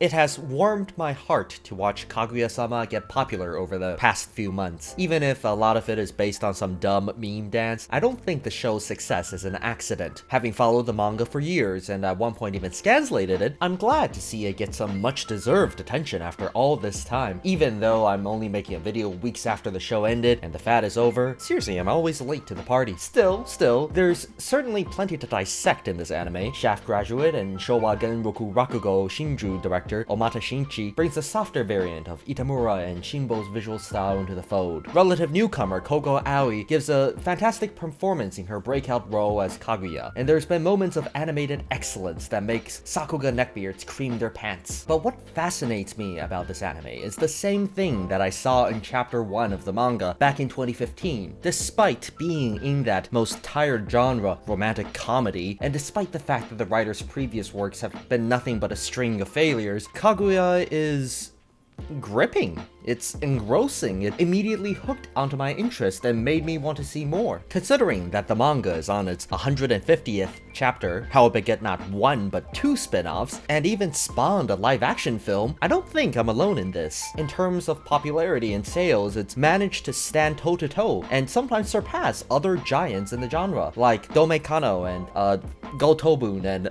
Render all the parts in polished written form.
It has warmed my heart to watch Kaguya-Sama get popular over the past few months. Even if a lot of it is based on some dumb meme dance, I don't think the show's success is an accident. Having followed the manga for years and at one point even scanslated it, I'm glad to see it get some much deserved attention after all this time. Even though I'm only making a video weeks after the show ended and the fad is over, seriously, I'm always late to the party. Still, there's certainly plenty to dissect in this anime. Shaft graduate and Showa Genroku Rakugo Shinju director Omata Shinchi brings a softer variant of Itamura and Shinbo's visual style into the fold. Relative newcomer Kogo Aoi gives a fantastic performance in her breakout role as Kaguya, and there's been moments of animated excellence that makes Sakuga neckbeards cream their pants. But what fascinates me about this anime is the same thing that I saw in chapter 1 of the manga back in 2015. Despite being in that most tired genre, romantic comedy, and despite the fact that the writer's previous works have been nothing but a string of failures, Kaguya is gripping. It's engrossing. It immediately hooked onto my interest and made me want to see more. Considering that the manga is on its 150th chapter, how it beget not one but two spin-offs, and even spawned a live-action film, I don't think I'm alone in this. In terms of popularity and sales, it's managed to stand toe-to-toe and sometimes surpass other giants in the genre, like Dome Kano and Gotobun and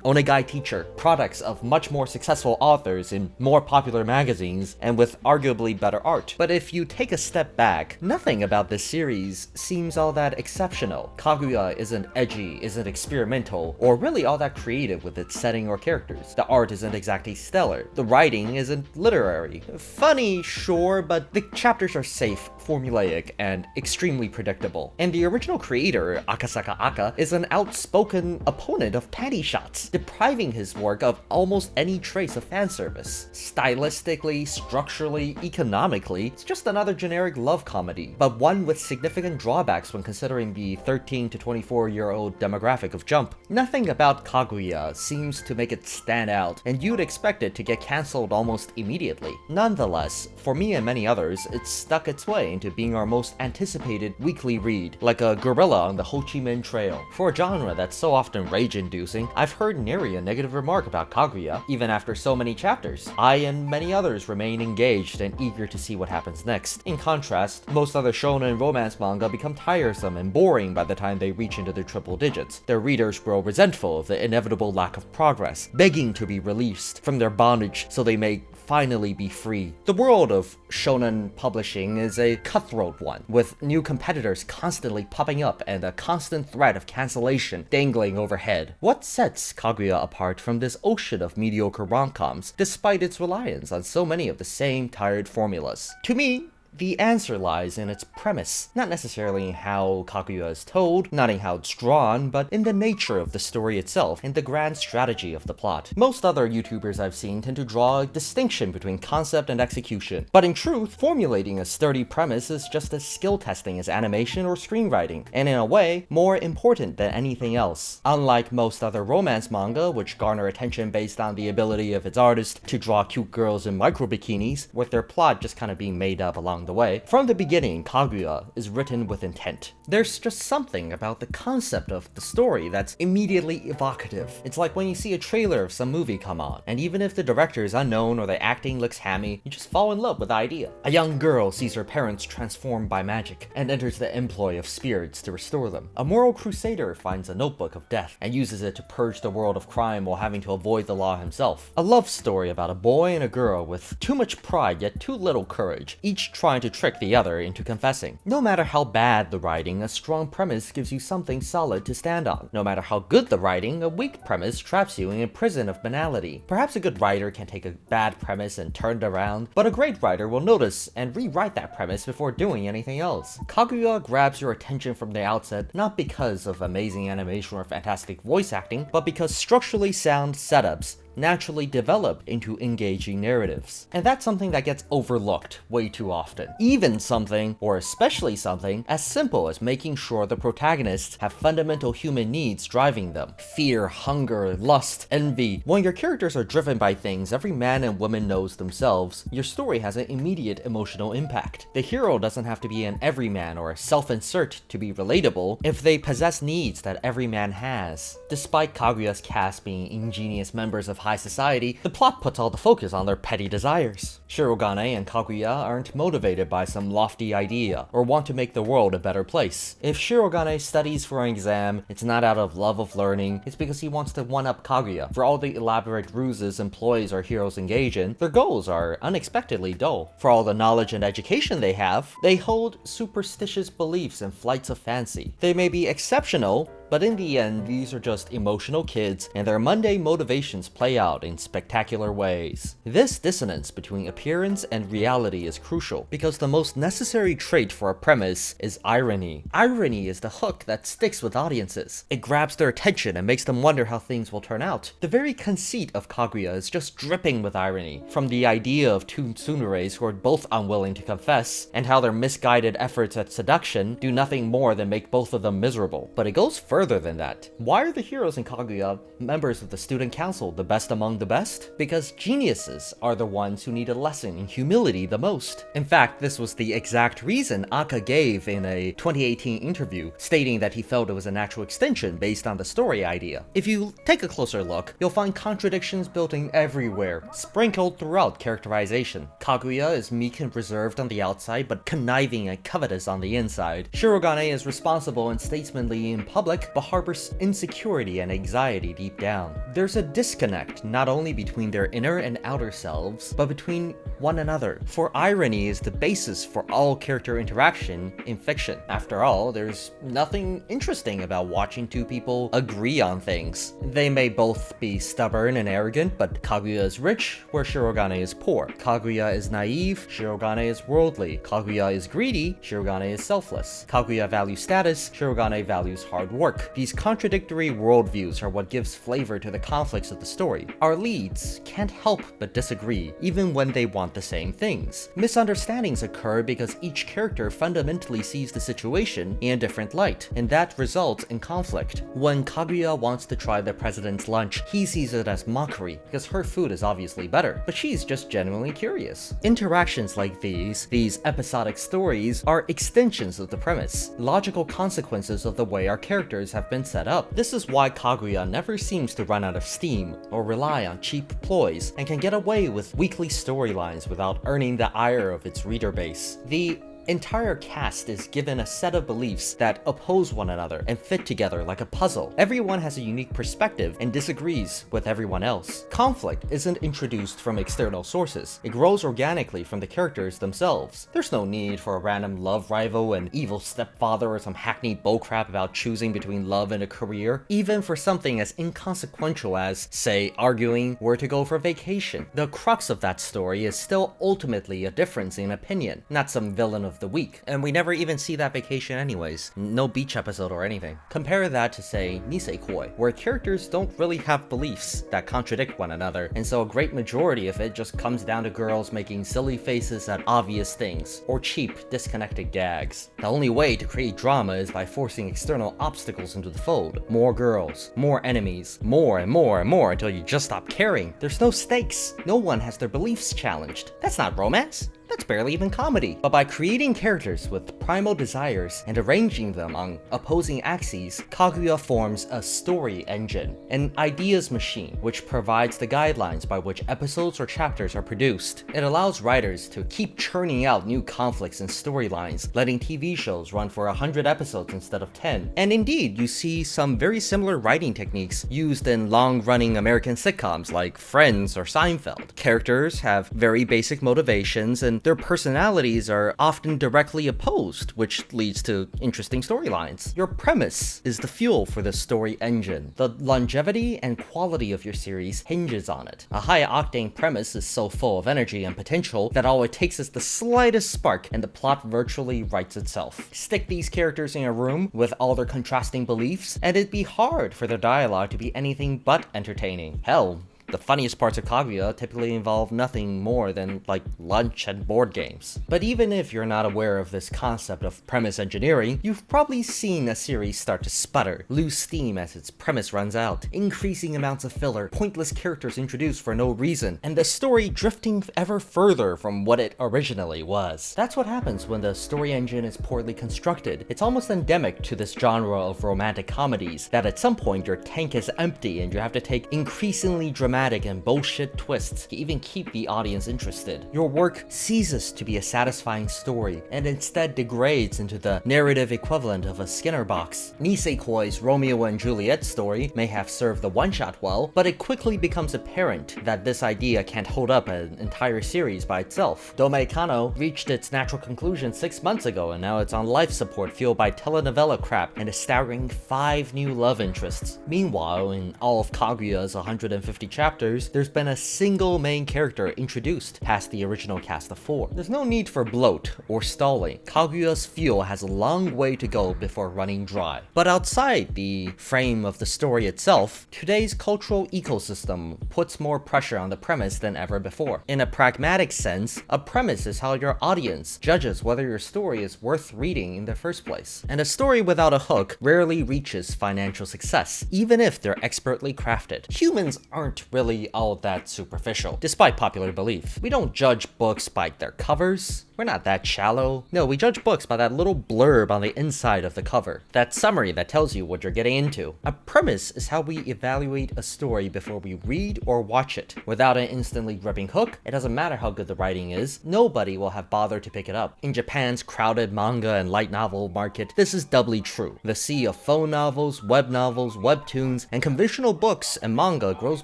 Onegai Teacher, products of much more successful authors in more popular magazines and with arguably better art. But if you take a step back, nothing about this series seems all that exceptional. Kaguya isn't edgy, isn't experimental, or really all that creative with its setting or characters. The art isn't exactly stellar. The writing isn't literary. Funny, sure, but the chapters are safe, formulaic, and extremely predictable. And the original creator, Akasaka Aka, is an outspoken opponent of panty shots, depriving his work of almost any trace of fan service. Stylistically, structurally, economically, it's just another generic love comedy, but one with significant drawbacks when considering the 13 to 24-year-old demographic of Jump. Nothing about Kaguya seems to make it stand out, and you'd expect it to get cancelled almost immediately. Nonetheless, for me and many others, it's stuck its way into being our most anticipated weekly read, like a gorilla on the Ho Chi Minh Trail. For a genre that's so often rage-inducing, I've heard nary a negative remark about Kaguya, even after so many chapters. I and many others remain engaged and eager to see what happens next. In contrast, most other shonen romance manga become tiresome and boring by the time they reach into the triple digits. Their readers grow resentful of the inevitable lack of progress, begging to be released from their bondage so they may finally be free. The world of shonen publishing is a cutthroat one, with new competitors constantly popping up and a constant threat of cancellation dangling overhead. What sets Kaguya apart from this ocean of mediocre rom-coms, despite its reliance on so many of the same tired formulas? To me, the answer lies in its premise, not necessarily in how Kaguya is told, not in how it's drawn, but in the nature of the story itself and the grand strategy of the plot. Most other YouTubers I've seen tend to draw a distinction between concept and execution, but in truth, formulating a sturdy premise is just as skill testing as animation or screenwriting, and in a way, more important than anything else. Unlike most other romance manga, which garner attention based on the ability of its artist to draw cute girls in micro bikinis, with their plot just kind of being made up along the way. From the beginning, Kaguya is written with intent. There's just something about the concept of the story that's immediately evocative. It's like when you see a trailer of some movie come on, and even if the director is unknown or the acting looks hammy, you just fall in love with the idea. A young girl sees her parents transformed by magic and enters the employ of spirits to restore them. A moral crusader finds a notebook of death and uses it to purge the world of crime while having to avoid the law himself. A love story about a boy and a girl with too much pride yet too little courage, each trying to trick the other into confessing. No matter how bad the writing, a strong premise gives you something solid to stand on. No matter how good the writing, a weak premise traps you in a prison of banality. Perhaps a good writer can take a bad premise and turn it around, but a great writer will notice and rewrite that premise before doing anything else. Kaguya grabs your attention from the outset, not because of amazing animation or fantastic voice acting, but because structurally sound setups naturally develop into engaging narratives. And that's something that gets overlooked way too often. Even something, or especially something, as simple as making sure the protagonists have fundamental human needs driving them. Fear, hunger, lust, envy. When your characters are driven by things every man and woman knows themselves, your story has an immediate emotional impact. The hero doesn't have to be an everyman or self-insert to be relatable if they possess needs that every man has. Despite Kaguya's cast being ingenious members of high society, the plot puts all the focus on their petty desires. Shirogane and Kaguya aren't motivated by some lofty idea, or want to make the world a better place. If Shirogane studies for an exam, it's not out of love of learning, it's because he wants to one-up Kaguya. For all the elaborate ruses employees or heroes engage in, their goals are unexpectedly dull. For all the knowledge and education they have, they hold superstitious beliefs and flights of fancy. They may be exceptional, but in the end, these are just emotional kids, and their mundane motivations play out in spectacular ways. This dissonance between appearance and reality is crucial, because the most necessary trait for a premise is irony. Irony is the hook that sticks with audiences. It grabs their attention and makes them wonder how things will turn out. The very conceit of Kaguya is just dripping with irony, from the idea of two tsuneres who are both unwilling to confess, and how their misguided efforts at seduction do nothing more than make both of them miserable. But it goes further than that. Why are the heroes in Kaguya members of the student council, the best among the best? Because geniuses are the ones who need a lesson in humility the most. In fact, this was the exact reason Aka gave in a 2018 interview, stating that he felt it was a natural extension based on the story idea. If you take a closer look, you'll find contradictions built in everywhere, sprinkled throughout characterization. Kaguya is meek and reserved on the outside, but conniving and covetous on the inside. Shirogane is responsible and statesmanly in public, but harbors insecurity and anxiety deep down. There's a disconnect not only between their inner and outer selves, but between one another. For irony is the basis for all character interaction in fiction. After all, there's nothing interesting about watching two people agree on things. They may both be stubborn and arrogant, but Kaguya is rich, where Shirogane is poor. Kaguya is naive, Shirogane is worldly. Kaguya is greedy, Shirogane is selfless. Kaguya values status, Shirogane values hard work. These contradictory worldviews are what gives flavor to the conflicts of the story. Our leads can't help but disagree, even when they want the same things. Misunderstandings occur because each character fundamentally sees the situation in a different light, and that results in conflict. When Kaguya wants to try the president's lunch, he sees it as mockery, because her food is obviously better, but she's just genuinely curious. Interactions like these episodic stories, are extensions of the premise, logical consequences of the way our characters have been set up. This is why Kaguya never seems to run out of steam or rely on cheap ploys, and can get away with weekly storylines without earning the ire of its reader base. The entire cast is given a set of beliefs that oppose one another and fit together like a puzzle. Everyone has a unique perspective and disagrees with everyone else. Conflict isn't introduced from external sources. It grows organically from the characters themselves. There's no need for a random love rival, an evil stepfather, or some hackneyed bullcrap about choosing between love and a career. Even for something as inconsequential as, say, arguing where to go for vacation. The crux of that story is still ultimately a difference in opinion, not some villain of the week. And we never even see that vacation anyways. No beach episode or anything. Compare that to, say, Nisekoi, where characters don't really have beliefs that contradict one another, and so a great majority of it just comes down to girls making silly faces at obvious things, or cheap, disconnected gags. The only way to create drama is by forcing external obstacles into the fold. More girls, more enemies, more and more and more until you just stop caring. There's no stakes. No one has their beliefs challenged. That's not romance. That's barely even comedy. But by creating characters with primal desires and arranging them on opposing axes, Kaguya forms a story engine, an ideas machine, which provides the guidelines by which episodes or chapters are produced. It allows writers to keep churning out new conflicts and storylines, letting TV shows run for 100 episodes instead of 10. And indeed, you see some very similar writing techniques used in long-running American sitcoms like Friends or Seinfeld. Characters have very basic motivations, and their personalities are often directly opposed, which leads to interesting storylines. Your premise is the fuel for this story engine. The longevity and quality of your series hinges on it. A high-octane premise is so full of energy and potential that all it takes is the slightest spark and the plot virtually writes itself. Stick these characters in a room with all their contrasting beliefs, and it'd be hard for their dialogue to be anything but entertaining. Hell, the funniest parts of Kaguya typically involve nothing more than, like, lunch and board games. But even if you're not aware of this concept of premise engineering, you've probably seen a series start to sputter, lose steam as its premise runs out, increasing amounts of filler, pointless characters introduced for no reason, and the story drifting ever further from what it originally was. That's what happens when the story engine is poorly constructed. It's almost endemic to this genre of romantic comedies, that at some point your tank is empty and you have to take increasingly dramatic dramatic and bullshit twists to even keep the audience interested. Your work ceases to be a satisfying story and instead degrades into the narrative equivalent of a Skinner box. Nisekoi's Romeo and Juliet story may have served the one-shot well, but it quickly becomes apparent that this idea can't hold up an entire series by itself. Dome Kano reached its natural conclusion 6 months ago, and now it's on life support fueled by telenovela crap and a staggering 5 new love interests. Meanwhile, in all of Kaguya's 150 chapters, there's been a single main character introduced past the original cast of 4. There's no need for bloat or stalling. Kaguya's fuel has a long way to go before running dry. But outside the frame of the story itself, today's cultural ecosystem puts more pressure on the premise than ever before. In a pragmatic sense, a premise is how your audience judges whether your story is worth reading in the first place. And a story without a hook rarely reaches financial success, even if they're expertly crafted. Humans aren't really all that superficial, despite popular belief. We don't judge books by their covers. We're not that shallow. No, we judge books by that little blurb on the inside of the cover. That summary that tells you what you're getting into. A premise is how we evaluate a story before we read or watch it. Without an instantly gripping hook, it doesn't matter how good the writing is, nobody will have bothered to pick it up. In Japan's crowded manga and light novel market, this is doubly true. The sea of phone novels, webtoons, and conventional books and manga grows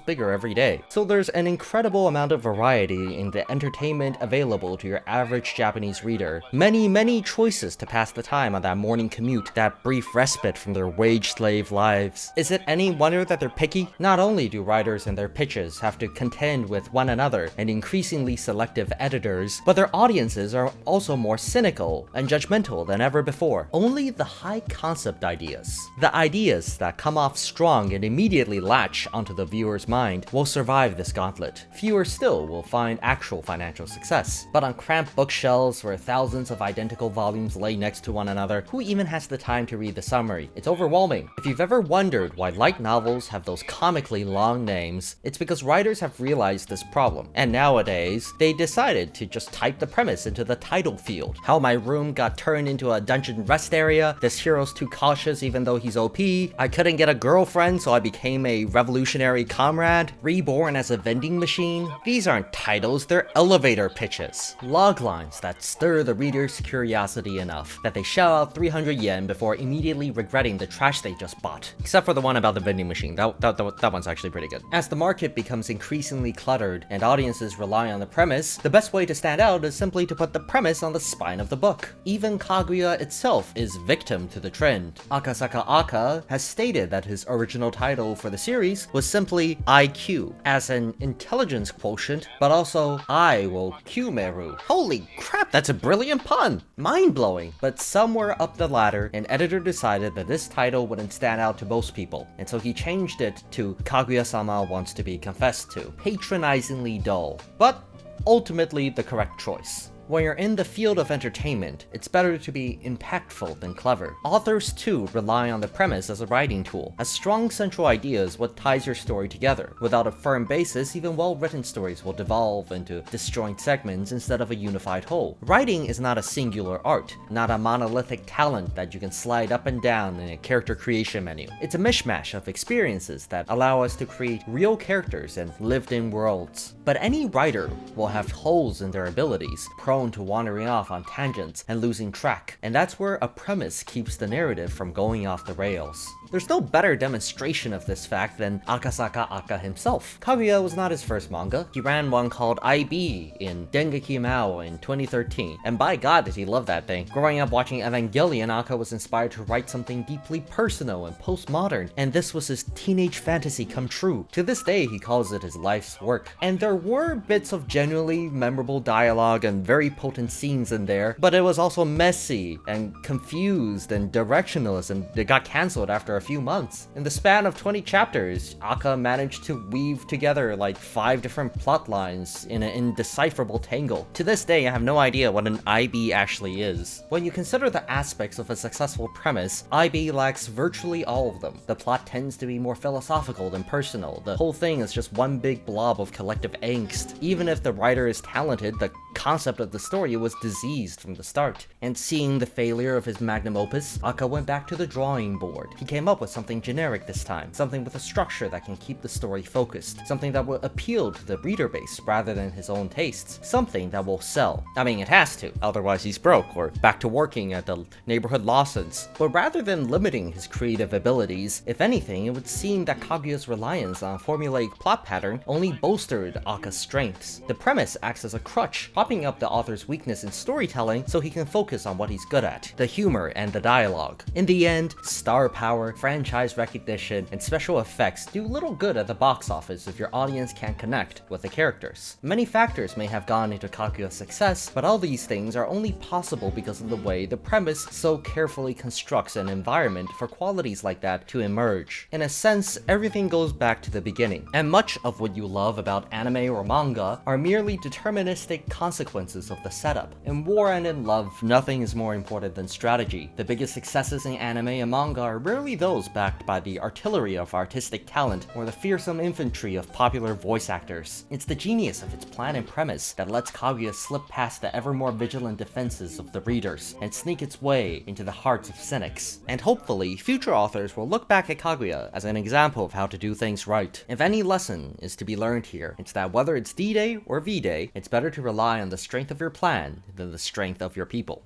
bigger every day. So there's an incredible amount of variety in the entertainment available to your average Japanese reader. Many choices to pass the time on that morning commute, that brief respite from their wage slave lives. Is it any wonder that they're picky? Not only do writers and their pitches have to contend with one another and increasingly selective editors, but their audiences are also more cynical and judgmental than ever before. Only the high concept ideas, the ideas that come off strong and immediately latch onto the viewer's mind, will survive this gauntlet. Fewer still will find actual financial success. But on cramped bookshelves where thousands of identical volumes lay next to one another, who even has the time to read the summary? It's overwhelming. If you've ever wondered why light novels have those comically long names, it's because writers have realized this problem. And nowadays, they decided to just type the premise into the title field. How my room got turned into a dungeon rest area, this hero's too cautious even though he's OP, I couldn't get a girlfriend so I became a revolutionary comrade, reborn as a vending machine. These aren't titles, they're elevator pitches. Loglines that stir the reader's curiosity enough that they shell out 300 yen before immediately regretting the trash they just bought. Except for the one about the vending machine, that one's actually pretty good. As the market becomes increasingly cluttered and audiences rely on the premise, the best way to stand out is simply to put the premise on the spine of the book. Even Kaguya itself is victim to the trend. Akasaka Aka has stated that his original title for the series was simply IQ, as an intelligence quotient, but also I will Q-meru. Holy crap, that's a brilliant pun! Mind-blowing! But somewhere up the ladder, an editor decided that this title wouldn't stand out to most people, and so he changed it to Kaguya-Sama Wants to Be Confessed To. Patronizingly dull, but ultimately the correct choice. When you're in the field of entertainment, it's better to be impactful than clever. Authors too rely on the premise as a writing tool. A strong central idea is what ties your story together. Without a firm basis, even well-written stories will devolve into disjoint segments instead of a unified whole. Writing is not a singular art, not a monolithic talent that you can slide up and down in a character creation menu. It's a mishmash of experiences that allow us to create real characters and lived-in worlds. But any writer will have holes in their abilities, prone to wandering off on tangents and losing track, and that's where a premise keeps the narrative from going off the rails. There's no better demonstration of this fact than Akasaka Aka himself. Kaguya was not his first manga. He ran one called IB in Dengeki Mao in 2013, and by god did he love that thing. Growing up watching Evangelion, Aka was inspired to write something deeply personal and postmodern, and this was his teenage fantasy come true. To this day, he calls it his life's work. And there were bits of genuinely memorable dialogue and very potent scenes in there, but it was also messy and confused and directionless, and it got cancelled after a few months. In the span of 20 chapters, Aka managed to weave together like 5 different plot lines in an indecipherable tangle. To this day, I have no idea what an IB actually is. When you consider the aspects of a successful premise, IB lacks virtually all of them. The plot tends to be more philosophical than personal. The whole thing is just one big blob of collective angst. Even if the writer is talented, the concept of the story was diseased from the start. And seeing the failure of his magnum opus, Aka went back to the drawing board. He came up with something generic this time, something with a structure that can keep the story focused, something that will appeal to the reader base rather than his own tastes, something that will sell. I mean, it has to, otherwise he's broke or back to working at the neighborhood Lawson's. But rather than limiting his creative abilities, if anything, it would seem that Kaguya's reliance on a formulaic plot pattern only bolstered Aka's strengths. The premise acts as a crutch, propping up the author's weakness in storytelling so he can focus on what he's good at, the humor and the dialogue. In the end, star power, franchise recognition, and special effects do little good at the box office if your audience can't connect with the characters. Many factors may have gone into Kaguya's success, but all these things are only possible because of the way the premise so carefully constructs an environment for qualities like that to emerge. In a sense, everything goes back to the beginning, and much of what you love about anime or manga are merely deterministic consequences of the setup. In war and in love, nothing is more important than strategy. The biggest successes in anime and manga are rarely those backed by the artillery of artistic talent or the fearsome infantry of popular voice actors. It's the genius of its plan and premise that lets Kaguya slip past the ever more vigilant defenses of the readers and sneak its way into the hearts of cynics. And hopefully, future authors will look back at Kaguya as an example of how to do things right. If any lesson is to be learned here, it's that whether it's D-Day or V-Day, it's better to rely on the strength of your plan than the strength of your people.